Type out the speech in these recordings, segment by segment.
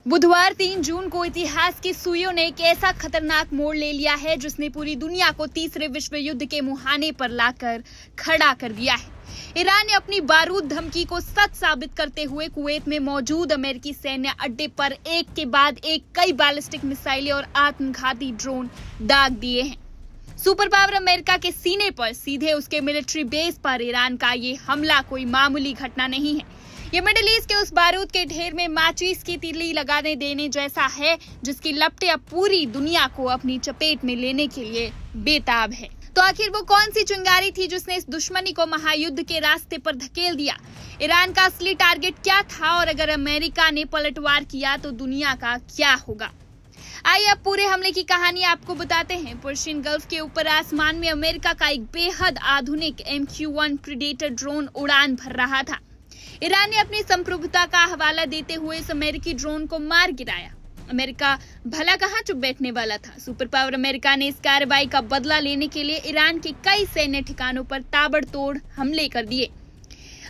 बुधवार 3 जून को इतिहास की सुइयों ने एक ऐसा खतरनाक मोड़ ले लिया है जिसने पूरी दुनिया को तीसरे विश्व युद्ध के मुहाने पर लाकर खड़ा कर दिया है। ईरान ने अपनी बारूद धमकी को सच साबित करते हुए कुवैत में मौजूद अमेरिकी सैन्य अड्डे पर एक के बाद एक कई बैलिस्टिक मिसाइलें और आत्मघाती ड्रोन दाग दिए हैं। सुपर पावर अमेरिका के सीने पर सीधे उसके मिलिट्री बेस पर ईरान का ये हमला कोई मामूली घटना नहीं है। ये मिडिल ईस्ट के उस बारूद के ढेर में माचिस की तीली लगाने देने जैसा है जिसकी लपटें अब पूरी दुनिया को अपनी चपेट में लेने के लिए बेताब है। तो आखिर वो कौन सी चिंगारी थी जिसने इस दुश्मनी को महायुद्ध के रास्ते पर धकेल दिया? ईरान का असली टारगेट क्या था और अगर अमेरिका ने पलटवार किया तो दुनिया का क्या होगा? आइए अब पूरे हमले की कहानी आपको बताते हैं। पर्शियन गल्फ के ऊपर आसमान में अमेरिका का एक बेहद आधुनिक MQ-1 प्रीडेटर ड्रोन उड़ान भर रहा था। ईरान ने अपनी संप्रभुता का हवाला देते हुए इस अमेरिकी ड्रोन को मार गिराया। अमेरिका भला कहां चुप बैठने वाला था। सुपर पावर अमेरिका ने इस कार्रवाई का बदला लेने के लिए ईरान के कई सैन्य ठिकानों पर ताबड़तोड़ हमले कर दिए।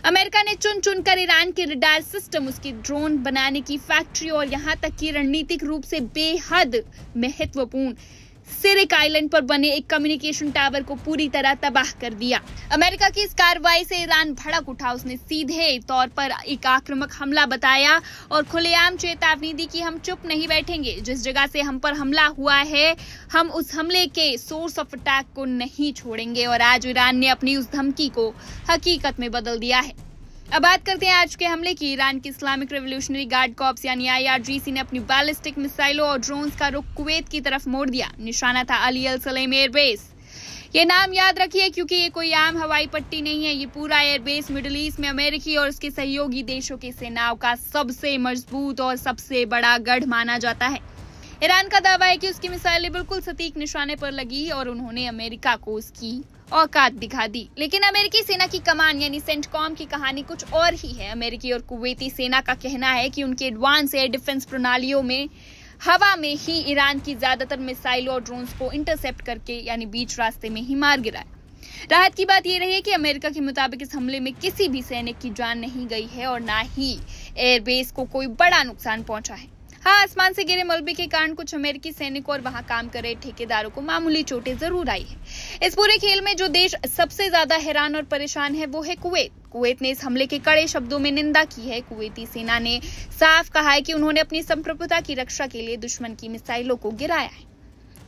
अमेरिका ने चुन चुनकर ईरान के रडार सिस्टम, उसकी ड्रोन बनाने की फैक्ट्री और यहां तक कि रणनीतिक रूप से बेहद महत्वपूर्ण सिरिक आइलैंड पर बने एक कम्युनिकेशन टावर को पूरी तरह तबाह कर दिया। अमेरिका की इस कार्रवाई से ईरान भड़क उठा। उसने सीधे तौर पर एक आक्रामक हमला बताया और खुलेआम चेतावनी दी कि हम चुप नहीं बैठेंगे। जिस जगह से हम पर हमला हुआ है हम उस हमले के सोर्स ऑफ अटैक को नहीं छोड़ेंगे। और आज ईरान ने अपनी उस धमकी को हकीकत में बदल दिया है। अब बात करते हैं आज के हमले की। ईरान की इस्लामिक रेवोल्यूशनरी गार्ड कॉर्प्स यानी IRGC ने अपनी बैलिस्टिक मिसाइलों और ड्रोन्स का रुख कुवैत की तरफ मोड़ दिया। निशाना था अली अल सलेम एयरबेस। ये नाम याद रखिए क्योंकि ये कोई आम हवाई पट्टी नहीं है। ये पूरा एयरबेस मिडिल ईस्ट में अमेरिकी और उसके सहयोगी देशों की सेनाओं का सबसे मजबूत और सबसे बड़ा गढ़ माना जाता है। ईरान का दावा है कि उसकी मिसाइलें बिल्कुल सटीक निशाने पर लगी और उन्होंने अमेरिका को उसकी औकात दिखा दी। लेकिन अमेरिकी सेना की कमान यानी सेंटकॉम की कहानी कुछ और ही है। अमेरिकी और कुवैती सेना का कहना है कि उनके एडवांस एयर डिफेंस प्रणालियों में हवा में ही ईरान की ज्यादातर मिसाइलों और ड्रोन्स को इंटरसेप्ट करके यानी बीच रास्ते में ही मार गिराया। राहत की बात यह रही है कि अमेरिका के मुताबिक इस हमले में किसी भी सैनिक की जान नहीं गई है और न ही एयरबेस को कोई बड़ा नुकसान पहुंचा है। हाँ, आसमान से गिरे मलबे के कारण कुछ अमेरिकी सैनिकों और वहां काम कर रहे ठेकेदारों को मामूली चोटें जरूर आई है। इस पूरे खेल में जो देश सबसे ज्यादा हैरान और परेशान है वो है कुवैत। कुवैत ने इस हमले के कड़े शब्दों में निंदा की है। कुवैती सेना ने साफ कहा है कि उन्होंने अपनी संप्रभुता की रक्षा के लिए दुश्मन की मिसाइलों को गिराया है।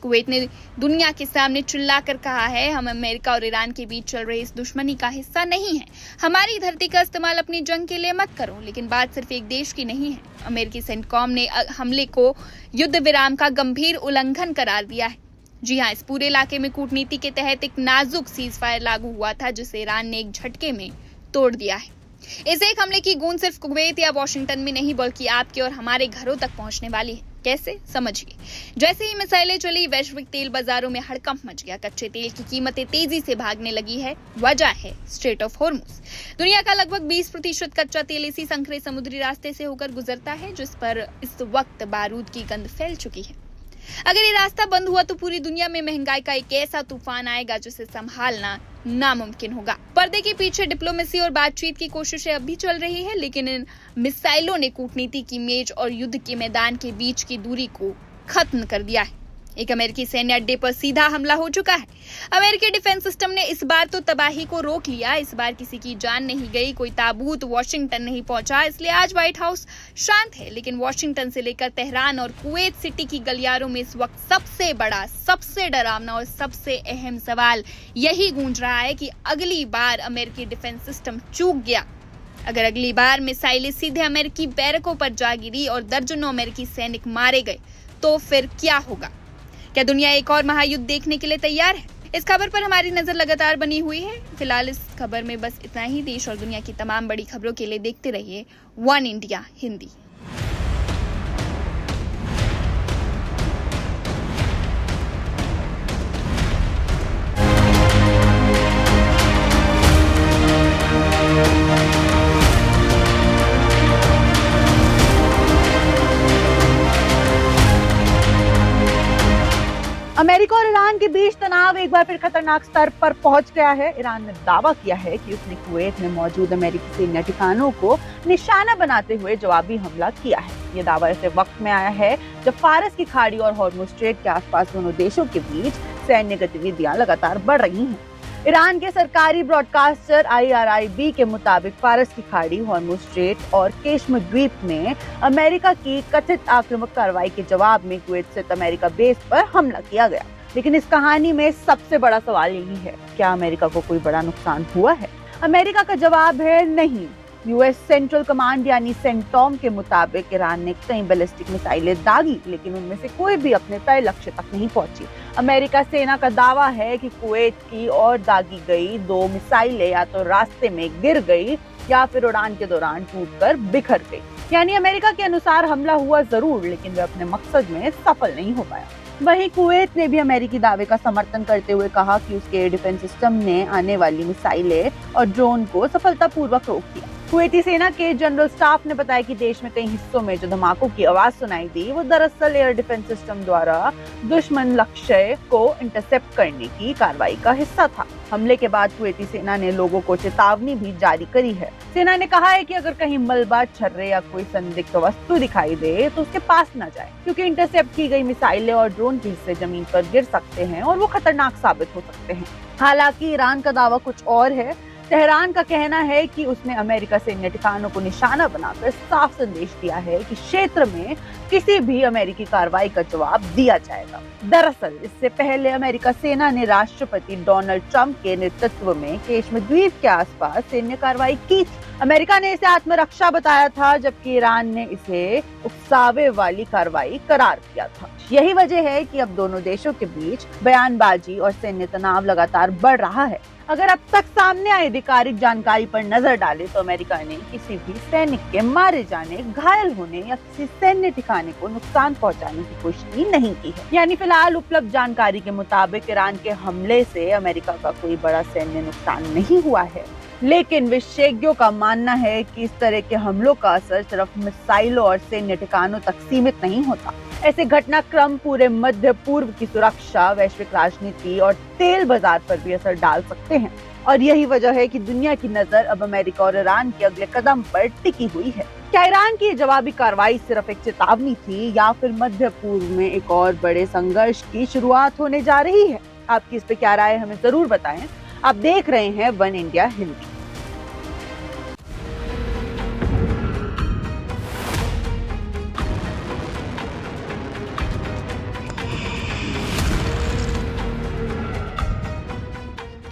कुवैत ने दुनिया के सामने चिल्लाकर कहा है, हम अमेरिका और ईरान के बीच चल रहे इस दुश्मनी का हिस्सा नहीं है। हमारी धरती का इस्तेमाल अपनी जंग के लिए मत करो। लेकिन बात सिर्फ एक देश की नहीं है। अमेरिकी सेंटकॉम ने हमले को युद्ध विराम का गंभीर उल्लंघन करार दिया है। जी हाँ, इस पूरे इलाके में कूटनीति के तहत एक नाजुक सीजफायर लागू हुआ था जिसे ईरान ने एक झटके में तोड़ दिया है। इस एक हमले की गूंज सिर्फ कुवैत या वॉशिंगटन में नहीं बल्कि आपके और हमारे घरों तक पहुंचने वाली है। कैसे? समझिए। जैसे ही मिसाइलें चली वैश्विक तेल बाजारों में हड़कंप मच गया। कच्चे तेल की कीमतें तेजी से भागने लगी है। वजह है स्ट्रेट ऑफ हॉर्मुज। दुनिया का लगभग 20% कच्चा तेल इसी संकरे समुद्री रास्ते से होकर गुजरता है जिस पर इस वक्त बारूद की गंध फैल चुकी है। अगर ये रास्ता बंद हुआ तो पूरी दुनिया में महंगाई का एक ऐसा तूफान आएगा जिसे संभालना नामुमकिन होगा। पर्दे के पीछे डिप्लोमेसी और बातचीत की कोशिशें अब भी चल रही है लेकिन इन मिसाइलों ने कूटनीति की मेज और युद्ध के मैदान के बीच की दूरी को खत्म कर दिया है। एक अमेरिकी सैन्य अड्डे पर सीधा हमला हो चुका है। अमेरिकी डिफेंस सिस्टम ने इस बार तो तबाही को रोक लिया। इस बार किसी की जान नहीं गई, कोई ताबूत वॉशिंगटन नहीं पहुंचा। इसलिए आज व्हाइट हाउस शांत है। लेकिन वॉशिंगटन से लेकर तेहरान और कुवैत सिटी की गलियारों में इस वक्त सबसे बड़ा, सबसे डरावना और सबसे अहम सवाल यही गूंज रहा है कि अगली बार अमेरिकी डिफेंस सिस्टम चूक गया, अगर अगली बार मिसाइलें सीधे अमेरिकी बैरकों पर जा गिरी और दर्जनों अमेरिकी सैनिक मारे गए तो फिर क्या होगा? क्या दुनिया एक और महायुद्ध देखने के लिए तैयार है? इस खबर पर हमारी नजर लगातार बनी हुई है। फिलहाल इस खबर में बस इतना ही। देश और दुनिया की तमाम बड़ी खबरों के लिए देखते रहिए वन इंडिया हिंदी। अमेरिका और ईरान के बीच तनाव एक बार फिर खतरनाक स्तर पर पहुंच गया है। ईरान ने दावा किया है कि उसने कुवैत में मौजूद अमेरिकी सैन्य ठिकानों को निशाना बनाते हुए जवाबी हमला किया है। ये दावा ऐसे वक्त में आया है जब फारस की खाड़ी और हॉर्मुज़ स्ट्रेट के आसपास दोनों देशों के बीच सैन्य गतिविधियां लगातार बढ़ रही हैं। ईरान के सरकारी ब्रॉडकास्टर IRIB के मुताबिक फारस की खाड़ी, हॉर्मुज़ स्ट्रेट और केश्मीर द्वीप में अमेरिका की कथित आक्रामक कार्रवाई के जवाब में कुवैत स्थित अमेरिका बेस पर हमला किया गया। लेकिन इस कहानी में सबसे बड़ा सवाल यही है, क्या अमेरिका को कोई बड़ा नुकसान हुआ है? अमेरिका का जवाब है नहीं। US सेंट्रल कमांड यानी सेंटॉम के मुताबिक ईरान ने कई बैलिस्टिक मिसाइलें दागी, लेकिन उनमें से कोई भी अपने तय लक्ष्य तक नहीं पहुंची। अमेरिका सेना का दावा है कि कुवैत की और दागी गई 2 मिसाइलें या तो रास्ते में गिर गई या फिर उड़ान के दौरान टूटकर बिखर गई। यानी अमेरिका के अनुसार हमला हुआ जरूर, लेकिन वह अपने मकसद में सफल नहीं हो पाया। वहीं कुवैत ने भी अमेरिकी दावे का समर्थन करते हुए कहा कि उसके एयर डिफेंस सिस्टम ने आने वाली मिसाइलें और ड्रोन को सफलतापूर्वक रोक दिया। कुवैती सेना के जनरल स्टाफ ने बताया कि देश में कई हिस्सों में जो धमाकों की आवाज सुनाई दी, वो दरअसल एयर डिफेंस सिस्टम द्वारा दुश्मन लक्ष्य को इंटरसेप्ट करने की कार्रवाई का हिस्सा था। हमले के बाद कुवैती सेना ने लोगों को चेतावनी भी जारी करी है। सेना ने कहा है कि अगर कहीं मलबा, छर्रे या कोई संदिग्ध वस्तु दिखाई दे तो उसके पास न जाए, क्योंकि इंटरसेप्ट की गई मिसाइलें और ड्रोन के हिस्से जमीन पर गिर सकते हैं और वो खतरनाक साबित हो सकते हैं। हालांकि ईरान का दावा कुछ और है। तेहरान का कहना है कि उसने अमेरिका सैन्य ठिकानों को निशाना बनाकर साफ संदेश दिया है कि क्षेत्र में किसी भी अमेरिकी कार्रवाई का जवाब दिया जाएगा। दरअसल इससे पहले अमेरिका सेना ने राष्ट्रपति डोनाल्ड ट्रंप के नेतृत्व में केश्मीर द्वीप के आसपास सैन्य कार्रवाई की थी। अमेरिका ने इसे आत्मरक्षा बताया था, जबकि ईरान ने इसे उकसावे वाली कार्रवाई करार दिया था। यही वजह है कि अब दोनों देशों के बीच बयानबाजी और सैन्य तनाव लगातार बढ़ रहा है। अगर अब तक सामने आई आधिकारिक जानकारी पर नजर डालें तो अमेरिका ने किसी भी सैनिक के मारे जाने, घायल होने या किसी सैन्य ठिकाने को नुकसान पहुंचाने की पुष्टि नहीं की है। यानी फिलहाल उपलब्ध जानकारी के मुताबिक ईरान के हमले से अमेरिका का कोई बड़ा सैन्य नुकसान नहीं हुआ है। लेकिन विशेषज्ञों का मानना है कि इस तरह के हमलों का असर सिर्फ मिसाइलों और सैन्य ठिकानों तक सीमित नहीं होता। ऐसे घटनाक्रम पूरे मध्य पूर्व की सुरक्षा, वैश्विक राजनीति और तेल बाजार पर भी असर डाल सकते हैं। और यही वजह है कि दुनिया की नजर अब अमेरिका और ईरान के अगले कदम पर टिकी हुई है। क्या ईरान की जवाबी कार्रवाई सिर्फ एक चेतावनी थी या फिर मध्य पूर्व में एक और बड़े संघर्ष की शुरुआत होने जा रही है? आपकी इस पे क्या राय है, हमें जरूर बताएं। आप देख रहे हैं वन इंडिया हिंदी।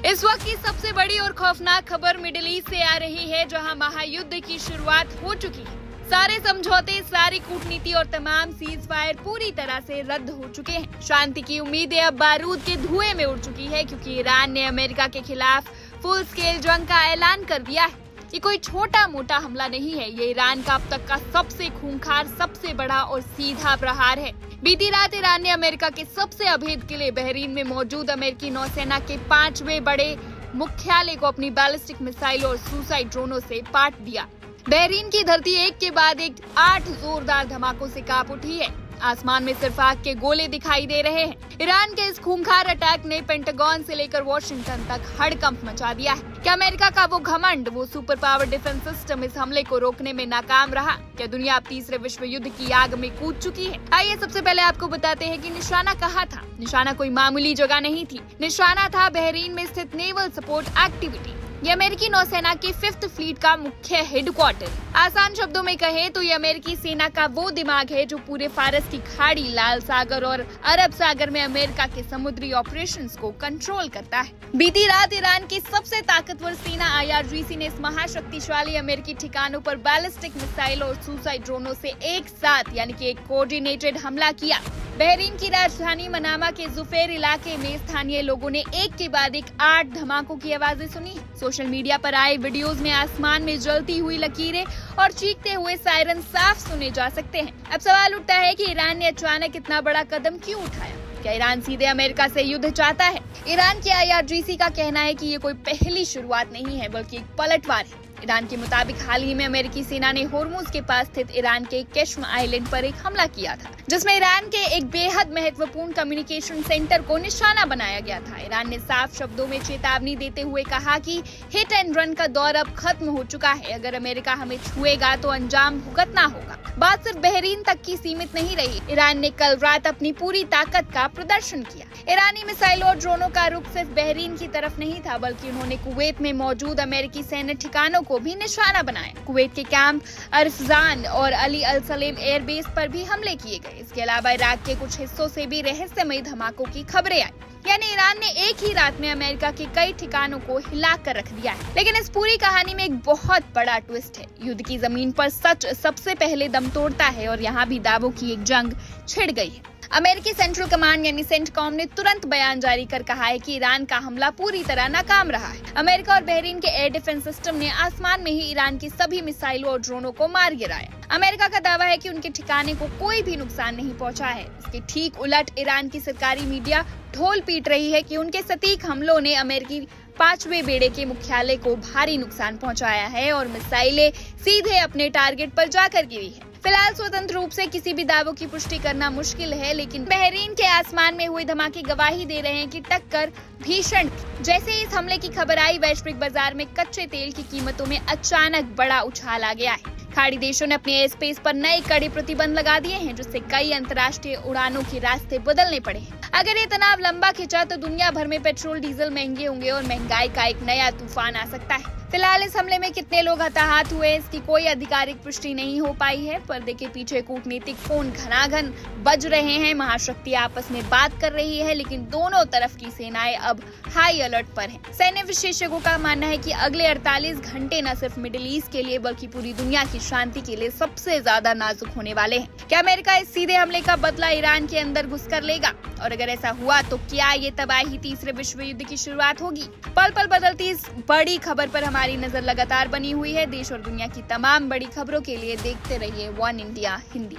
इस वक्त की सबसे बड़ी और खौफनाक खबर मिडिल ईस्ट से आ रही है, जहां महायुद्ध की शुरुआत हो चुकी है। सारे समझौते, सारी कूटनीति और तमाम सीज फायर पूरी तरह से रद्द हो चुके हैं। शांति की उम्मीदें अब बारूद के धुएं में उड़ चुकी है, क्योंकि ईरान ने अमेरिका के खिलाफ फुल स्केल जंग का ऐलान कर दिया है। ये कोई छोटा मोटा हमला नहीं है, ये ईरान का अब तक का सबसे खूंखार, सबसे बड़ा और सीधा प्रहार है। बीती रात ईरान ने अमेरिका के सबसे अभेद किले बहरीन में मौजूद अमेरिकी नौसेना के 5वें बड़े मुख्यालय को अपनी बैलिस्टिक मिसाइल और सुसाइड ड्रोनों से पाट दिया। बहरीन की धरती एक के बाद एक 8 जोरदार धमाकों से कांप उठी है। आसमान में सिर्फ आग के गोले दिखाई दे रहे हैं। ईरान के इस खूंखार अटैक ने पेंटागन से लेकर वॉशिंगटन तक हड़कंप मचा दिया है। क्या अमेरिका का वो घमंड, वो सुपर पावर डिफेंस सिस्टम इस हमले को रोकने में नाकाम रहा? क्या दुनिया अब तीसरे विश्व युद्ध की आग में कूद चुकी है? आइए सबसे पहले आपको बताते हैं कि निशाना कहाँ था। निशाना कोई मामूली जगह नहीं थी, निशाना था बहरीन में स्थित नेवल सपोर्ट एक्टिविटी। ये अमेरिकी नौसेना के 5th फ्लीट का मुख्य हेडक्वार्टर। आसान शब्दों में कहे तो ये अमेरिकी सेना का वो दिमाग है जो पूरे फारस की खाड़ी, लाल सागर और अरब सागर में अमेरिका के समुद्री ऑपरेशंस को कंट्रोल करता है। बीती रात ईरान की सबसे ताकतवर सेना IRGC ने इस महाशक्तिशाली अमेरिकी ठिकानों पर बैलिस्टिक मिसाइल और सुसाइड ड्रोनों से एक साथ यानी कि एक कोऑर्डिनेटेड हमला किया। बहरीन की राजधानी मनामा के जुफेर इलाके में स्थानीय लोगों ने एक के बाद एक 8 धमाकों की आवाजें सुनी। सोशल मीडिया पर आए वीडियोस में आसमान में जलती हुई लकीरें और चीखते हुए सायरन साफ सुने जा सकते हैं। अब सवाल उठता है कि ईरान ने अचानक इतना बड़ा कदम क्यों उठाया? क्या ईरान सीधे अमेरिका से युद्ध चाहता है? ईरान के IRGC का कहना है कि ये कोई पहली शुरुआत नहीं है, बल्कि एक पलटवार है। ईरान के मुताबिक हाल ही में अमेरिकी सेना ने होर्मुज के पास स्थित ईरान के केश्म आइलैंड पर एक हमला किया था, जिसमें ईरान के एक बेहद महत्वपूर्ण कम्युनिकेशन सेंटर को निशाना बनाया गया था। ईरान ने साफ शब्दों में चेतावनी देते हुए कहा कि हिट एंड रन का दौर अब खत्म हो चुका है। अगर अमेरिका हमें छुएगा तो अंजाम भुगतना होगा। बात सिर्फ बहरीन तक की सीमित नहीं रही। ईरान ने कल रात अपनी पूरी ताकत का प्रदर्शन किया। ईरानी मिसाइलों और ड्रोनों का रुख सिर्फ बहरीन की तरफ नहीं था, बल्कि उन्होंने कुवैत में मौजूद अमेरिकी सैन्य ठिकानों को भी निशाना बनाया। कुवैत के कैंप अरफजान और अली अल सलेम एयरबेस पर भी हमले किए गए। इसके अलावा इराक के कुछ हिस्सों से भी रहस्यमयी धमाकों की खबरें आई। यानी ईरान ने एक ही रात में अमेरिका के कई ठिकानों को हिला कर रख दिया है। लेकिन इस पूरी कहानी में एक बहुत बड़ा ट्विस्ट है। युद्ध की जमीन पर सच सबसे पहले दम तोड़ता है और यहाँ भी दावों की एक जंग छिड़ गई है। अमेरिकी सेंट्रल कमांड यानी सेंटकॉम ने तुरंत बयान जारी कर कहा है कि ईरान का हमला पूरी तरह नाकाम रहा है। अमेरिका और बहरीन के एयर डिफेंस सिस्टम ने आसमान में ही ईरान की सभी मिसाइलों और ड्रोनों को मार गिराया। अमेरिका का दावा है कि उनके ठिकाने को कोई भी नुकसान नहीं पहुंचा है। इसके ठीक उलट ईरान की सरकारी मीडिया ढोल पीट रही है कि उनके सटीक हमलों ने अमेरिकी 5वें बेड़े के मुख्यालय को भारी नुकसान पहुंचाया है और मिसाइलें सीधे अपने टारगेट पर जाकर गिरी है। फिलहाल स्वतंत्र रूप से किसी भी दावों की पुष्टि करना मुश्किल है, लेकिन बहरीन के आसमान में हुए धमाके गवाही दे रहे हैं कि टक्कर भीषण थी। जैसे ही इस हमले की खबर आई, वैश्विक बाजार में कच्चे तेल की कीमतों में अचानक बड़ा उछाल आ गया है। खाड़ी देशों ने अपने एयर स्पेस पर नए कड़े प्रतिबंध लगा दिए हैं, जिससे कई अंतर्राष्ट्रीय उड़ानों के रास्ते बदलने पड़े हैं। अगर ये तनाव लंबा खिंचा तो दुनिया भर में पेट्रोल डीजल महंगे होंगे और महंगाई का एक नया तूफान आ सकता है। फिलहाल इस हमले में कितने लोग हताहत हुए, इसकी कोई आधिकारिक पुष्टि नहीं हो पाई है। पर्दे के पीछे कूटनीतिक फोन घनाघन बज रहे हैं, महाशक्ति आपस में बात कर रही है, लेकिन दोनों तरफ की सेनाएं अब हाई अलर्ट पर हैं। सैन्य विशेषज्ञों का मानना है कि अगले 48 घंटे न सिर्फ मिडिल ईस्ट के लिए बल्कि पूरी दुनिया की शांति के लिए सबसे ज्यादा नाजुक होने वाले हैं। क्या अमेरिका इस सीधे हमले का बदला ईरान के अंदर घुसकर लेगा? और अगर ऐसा हुआ तो क्या ये तबाही तीसरे विश्व युद्ध की शुरुआत होगी? पल पल बदलती इस बड़ी खबर पर हमारी नजर लगातार बनी हुई है। देश और दुनिया की तमाम बड़ी खबरों के लिए देखते रहिए one India Hindi.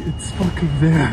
it's fucking there.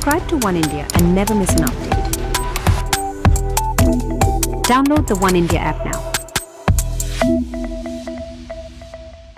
Subscribe to One India and never miss an update. Download the One India app now.